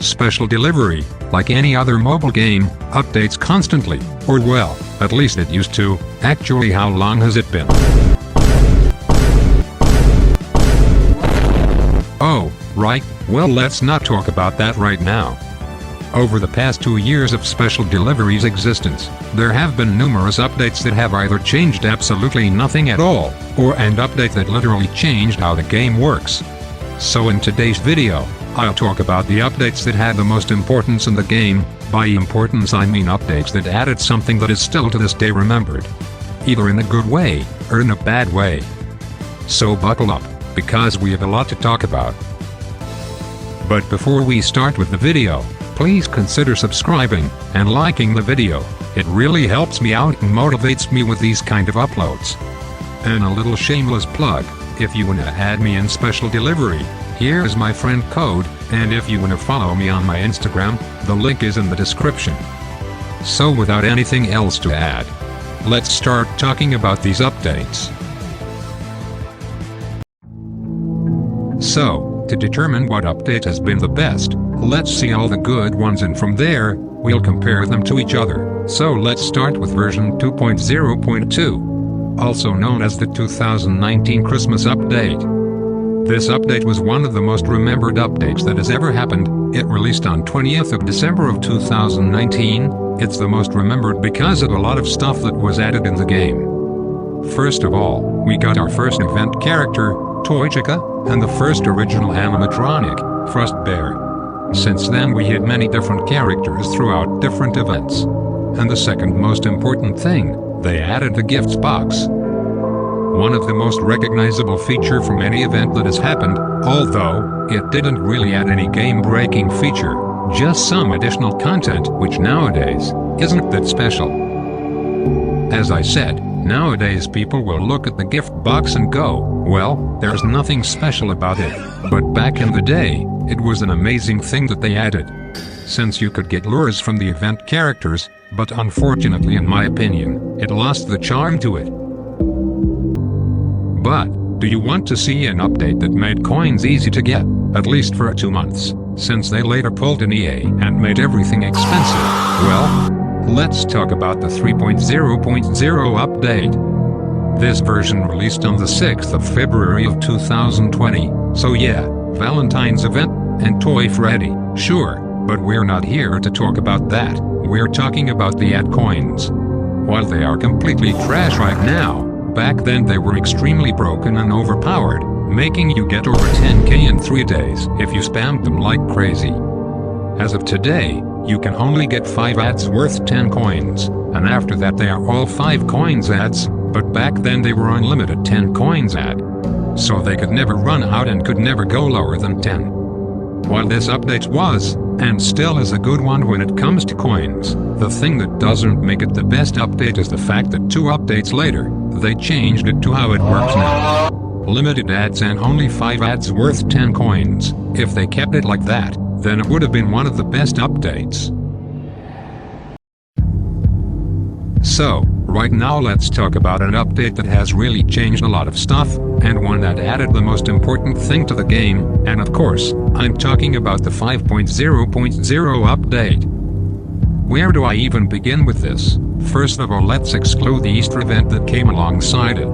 Special Delivery, like any other mobile game, updates constantly, or well, at least it used to. Actually, how long has it been? Oh, right, well, let's not talk about that right now. Over the past 2 years of Special Delivery's existence, there have been numerous updates that have either changed absolutely nothing at all, or an update that literally changed how the game works. So in today's video, I'll talk about the updates that had the most importance in the game. By importance I mean updates that added something that is still to this day remembered. Either in a good way, or in a bad way. So buckle up, because we have a lot to talk about. But before we start with the video, please consider subscribing and liking the video. It really helps me out and motivates me with these kind of uploads. And a little shameless plug, if you wanna add me in Special Delivery, here is my friend code, and if you wanna follow me on my Instagram, the link is in the description. So without anything else to add, let's start talking about these updates. So, to determine what update has been the best, let's see all the good ones, and from there, we'll compare them to each other. So let's start with version 2.0.2, also known as the 2019 Christmas update. This update was one of the most remembered updates that has ever happened. It released on 20th of December of 2019. It's the most remembered because of a lot of stuff that was added in the game. First of all, we got our first event character, Toy Chica, and the first original animatronic, Bear. Since then we had many different characters throughout different events. And the second most important thing, they added the gifts box. One of the most recognizable feature from any event that has happened, although it didn't really add any game-breaking feature, just some additional content which nowadays isn't that special. As I said, nowadays people will look at the gift box and go, well, there's nothing special about it. But back in the day, it was an amazing thing that they added. Since you could get lures from the event characters, but unfortunately in my opinion, it lost the charm to it. But, do you want to see an update that made coins easy to get, at least for 2 months, since they later pulled an EA and made everything expensive? Well, let's talk about the 3.0.0 update. This version released on the 6th of February of 2020, so yeah, Valentine's event, and Toy Freddy, sure, but we're not here to talk about that, we're talking about the ad coins. While they are completely trash right now, back then they were extremely broken and overpowered, making you get over 10k in 3 days if you spammed them like crazy. As of today, you can only get 5 ads worth 10 coins, and after that they are all 5 coins ads, but back then they were unlimited 10 coins ad. So they could never run out and could never go lower than 10. While this update was, and still is a good one when it comes to coins, the thing that doesn't make it the best update is the fact that 2 updates later, they changed it to how it works now. Limited ads and only 5 ads worth 10 coins. If they kept it like that, then it would have been one of the best updates. So, right now let's talk about an update that has really changed a lot of stuff, and one that added the most important thing to the game, and of course, I'm talking about the 5.0.0 update. Where do I even begin with this? First of all, let's exclude the Easter event that came alongside it.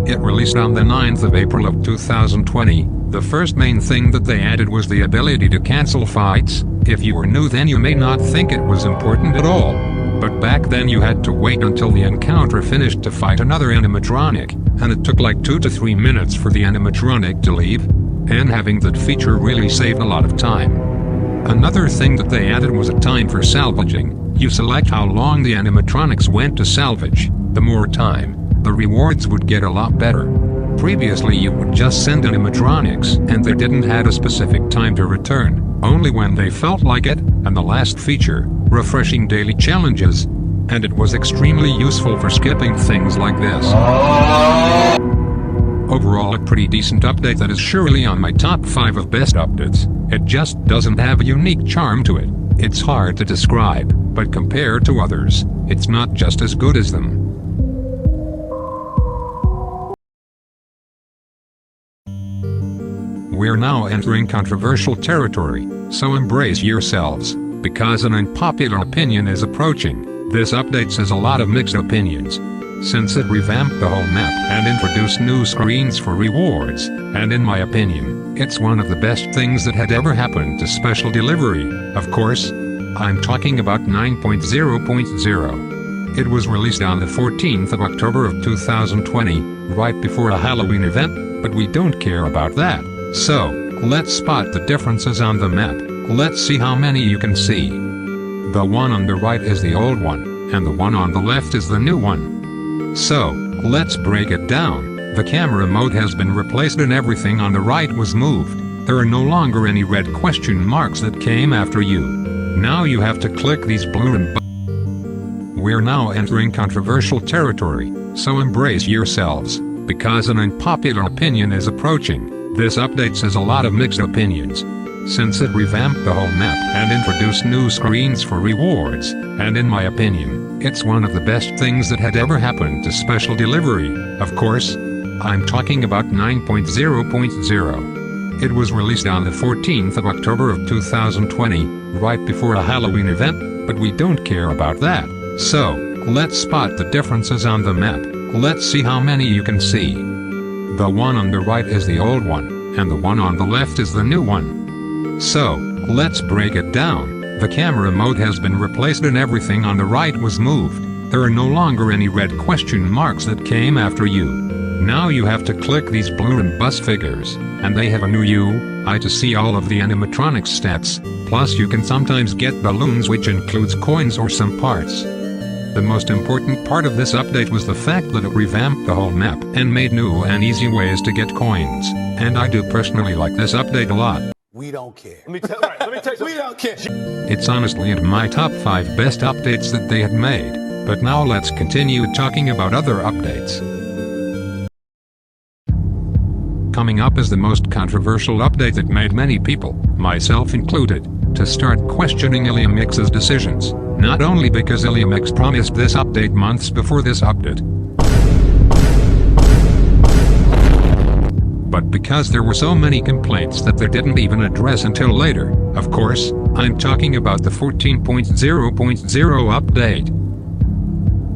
It released on the 9th of April of 2020. The first main thing that they added was the ability to cancel fights. If you were new then you may not think it was important at all. But back then you had to wait until the encounter finished to fight another animatronic, and it took like 2 to 3 minutes for the animatronic to leave, and having that feature really saved a lot of time. Another thing that they added was a time for salvaging. You select how long the animatronics went to salvage. The more time, the rewards would get a lot better. Previously you would just send animatronics and they didn't have a specific time to return, only when they felt like it, and the last feature, refreshing daily challenges, and it was extremely useful for skipping things like this. Overall a pretty decent update that is surely on my top 5 of best updates. It just doesn't have a unique charm to it. It's hard to describe, but compared to others, it's not just as good as them. We're now entering controversial territory, so embrace yourselves, because an unpopular opinion is approaching. This update says a lot of mixed opinions, since it revamped the whole map and introduced new screens for rewards, and in my opinion, it's one of the best things that had ever happened to Special Delivery. Of course, I'm talking about 9.0.0. It was released on the 14th of October of 2020, right before a Halloween event, but we don't care about that. So, let's spot the differences on the map. Let's see how many you can see. The one on the right is the old one, and the one on the left is the new one. So, let's break it down. The camera mode has been replaced and everything on the right was moved. There are no longer any red question marks that came after you. Now you have to click these blue and We're now entering controversial territory, so embrace yourselves, because an unpopular opinion is approaching. This update says a lot of mixed opinions, since it revamped the whole map and introduced new screens for rewards, and in my opinion, it's one of the best things that had ever happened to Special Delivery. Of course, I'm talking about 9.0.0. It was released on the 14th of October of 2020, right before a Halloween event, but we don't care about that. So, let's spot the differences on the map. Let's see how many you can see. The one on the right is the old one, and the one on the left is the new one. So, let's break it down. The camera mode has been replaced and everything on the right was moved. There are no longer any red question marks that came after you. Now you have to click these blue and bus figures, and they have a new UI to see all of the animatronics stats, plus you can sometimes get balloons, which includes coins or some parts. The most important part of this update was the fact that it revamped the whole map and made new and easy ways to get coins, and I do personally like this update a lot. We don't care. Let me tell you, we don't care. It's honestly in my top 5 best updates that they had made, but now let's continue talking about other updates. Coming up is the most controversial update that made many people, myself included, to start questioning IllyaMix's decisions, not only because IllyaMix promised this update months before this update, but because there were so many complaints that they didn't even address until later. Of course, I'm talking about the 14.0.0 update.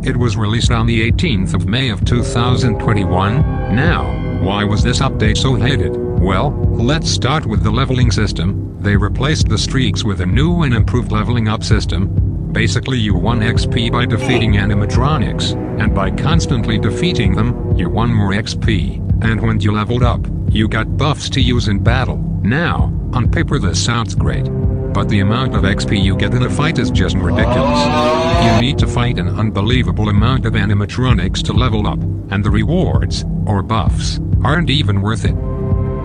It was released on the 18th of May of 2021. Now, why was this update so hated? Well, let's start with the leveling system. They replaced the streaks with a new and improved leveling up system. Basically you won XP by defeating animatronics, and by constantly defeating them, you won more XP. And when you leveled up, you got buffs to use in battle. Now, on paper this sounds great, but the amount of XP you get in a fight is just ridiculous. You need to fight an unbelievable amount of animatronics to level up, and the rewards, or buffs, aren't even worth it.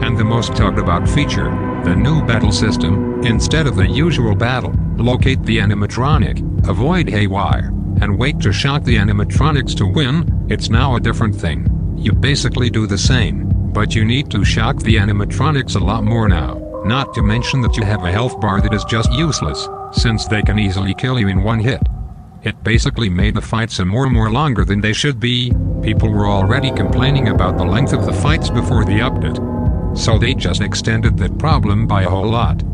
And the most talked about feature, the new battle system, instead of the usual battle, locate the animatronic, avoid haywire, and wait to shock the animatronics to win, it's now a different thing. You basically do the same, but you need to shock the animatronics a lot more now, not to mention that you have a health bar that is just useless, since they can easily kill you in one hit. It basically made the fights more longer than they should be. People were already complaining about the length of the fights before the update, so they just extended that problem by a whole lot.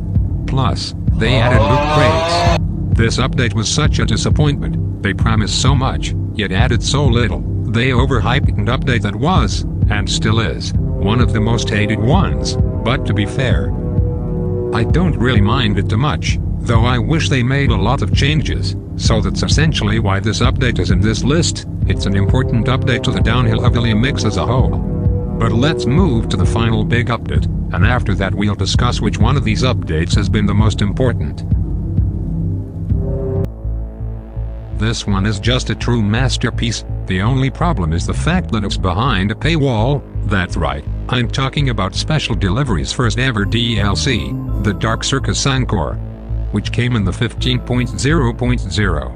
Plus, they added loot crates. This update was such a disappointment. They promised so much, yet added so little. They overhyped an update that was, and still is, one of the most hated ones. But to be fair, I don't really mind it too much, though I wish they made a lot of changes. So that's essentially why this update is in this list. It's an important update to the downhill of IllyaMix as a whole. But let's move to the final big update, and after that we'll discuss which one of these updates has been the most important. This one is just a true masterpiece. The only problem is the fact that it's behind a paywall. That's right, I'm talking about Special Delivery's first ever DLC, the Dark Circus Encore, which came in the 15.0.0.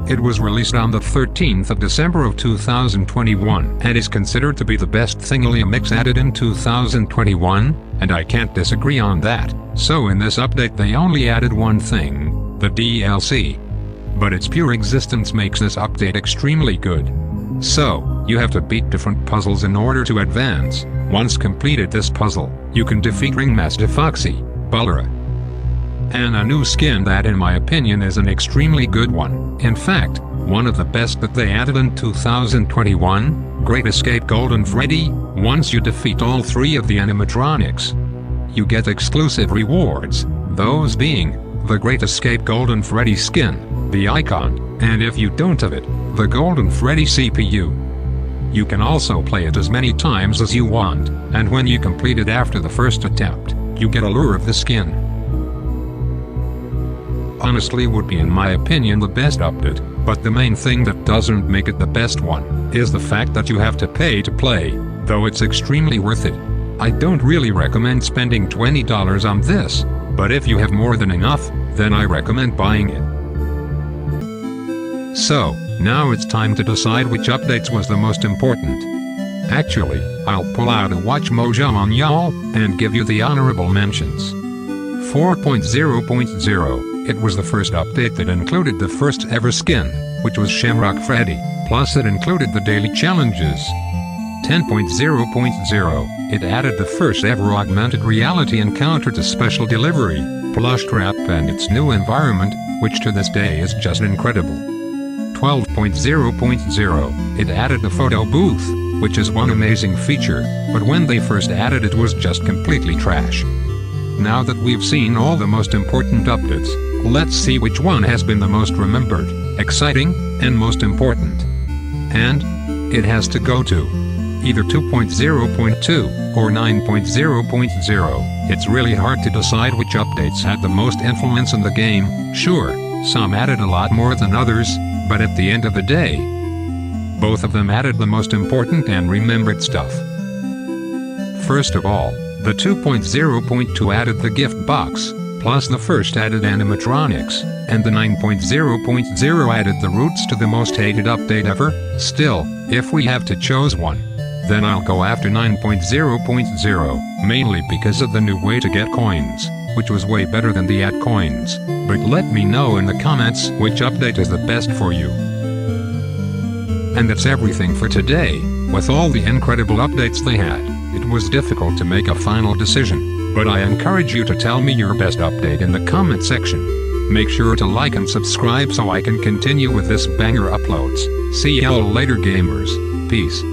It was released on the 13th of December of 2021 and is considered to be the best thing IllyaMix added in 2021, and I can't disagree on that. So in this update they only added one thing, the DLC. But its pure existence makes this update extremely good. So, you have to beat different puzzles in order to advance. Once completed this puzzle, you can defeat Ringmaster Foxy, Bullera, and a new skin that in my opinion is an extremely good one. In fact, one of the best that they added in 2021, Great Escape Golden Freddy. Once you defeat all 3 of the animatronics, you get exclusive rewards, those being the Great Escape Golden Freddy skin, the icon, and if you don't have it, the Golden Freddy CPU. You can also play it as many times as you want, and when you complete it after the first attempt, you get a lure of the skin. Honestly would be in my opinion the best update, but the main thing that doesn't make it the best one, is the fact that you have to pay to play, though it's extremely worth it. I don't really recommend spending $20 on this, but if you have more than enough, then I recommend buying it. So, now it's time to decide which updates was the most important. Actually, I'll pull out a watch mojo on y'all, and give you the honorable mentions. 4.0.0, it was the first update that included the first ever skin, which was Shamrock Freddy, plus it included the daily challenges. 10.0.0, it added the first ever augmented reality encounter to Special Delivery, Plush Trap and its new environment, which to this day is just incredible. 12.0.0, it added the photo booth, which is one amazing feature, but when they first added it was just completely trash. Now that we've seen all the most important updates, let's see which one has been the most remembered, exciting, and most important. And it has to go to either 2.0.2 or 9.0.0. It's really hard to decide which updates had the most influence in the game. Sure, some added a lot more than others, but at the end of the day, both of them added the most important and remembered stuff. First of all, the 2.0.2 added the gift box, plus the first added animatronics, and the 9.0.0 added the roots to the most hated update ever. Still, if we have to choose one, then I'll go after 9.0.0, mainly because of the new way to get coins, which was way better than the add coins. But let me know in the comments which update is the best for you. And that's everything for today. With all the incredible updates they had, it was difficult to make a final decision, but I encourage you to tell me your best update in the comment section. Make sure to like and subscribe so I can continue with this banger uploads. See y'all later gamers. Peace.